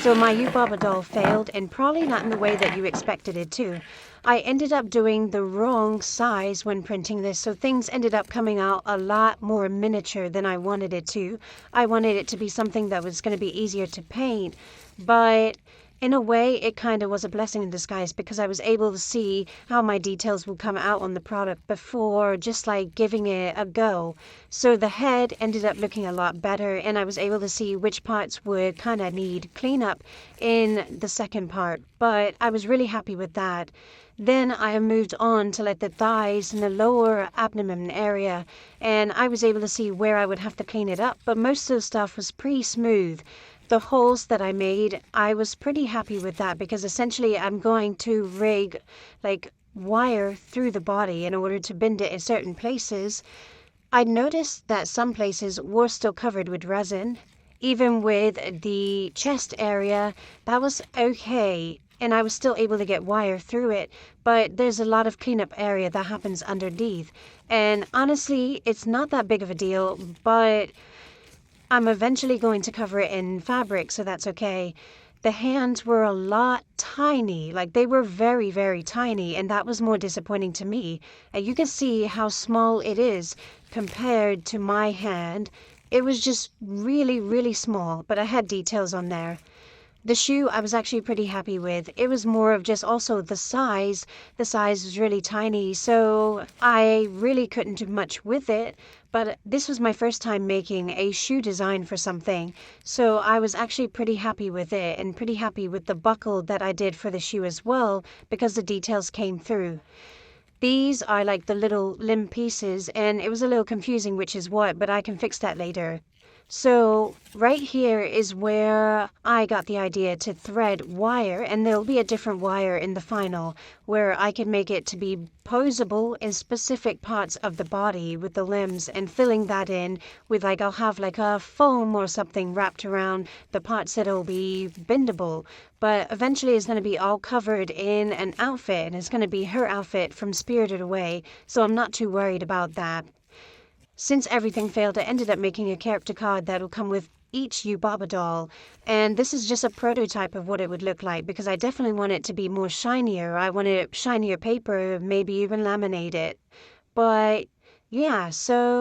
So my Yubaba doll failed, and probably not in the way that you expected it to. I ended up doing the wrong size when printing this, so things ended up coming out a lot more miniature than I wanted it to. I wanted it to be something that was going to be easier to paint, but in a way, it kind of was a blessing in disguise because I was able to see how my details would come out on the product before just like giving it a go. So the head ended up looking a lot better, and I was able to see which parts would kind of need cleanup in the second part, but I was really happy with that. Then I moved on to like the thighs and the lower abdomen area, and I was able to see where I would have to clean it up, but most of the stuff was pretty smooth. The holes that I made, I was pretty happy with that because essentially I'm going to rig like wire through the body in order to bend it in certain places. I noticed that some places were still covered with resin. Even with the chest area, that was okay, and I was still able to get wire through it, but there's a lot of cleanup area that happens underneath. And honestly, it's not that big of a deal, but I'm eventually going to cover it in fabric, so that's okay. The hands were a lot tiny, like they were very, very tiny, and that was more disappointing to me. And you can see how small it is compared to my hand. It was just really, really small, but I had details on there. The shoe I was actually pretty happy with. It was more of just also the size. The size was really tiny, so I really couldn't do much with it. But this was my first time making a shoe design for something, so I was actually pretty happy with it and pretty happy with the buckle that I did for the shoe as well because the details came through. These are like the little limb pieces, and it was a little confusing which is what, but I can fix that later. So right here is where I got the idea to thread wire, and there'll be a different wire in the final where I can make it to be posable in specific parts of the body with the limbs, and filling that in with like I'll have like a foam or something wrapped around the parts that'll be bendable. But eventually it's going to be all covered in an outfit, and it's going to be her outfit from Spirited Away, so I'm not too worried about that. Since everything failed, I ended up making a character card that will come with each Yubaba doll, and this is just a prototype of what it would look like because I definitely want it to be more shinier. I wanted shinier paper, maybe even laminate it. But yeah, so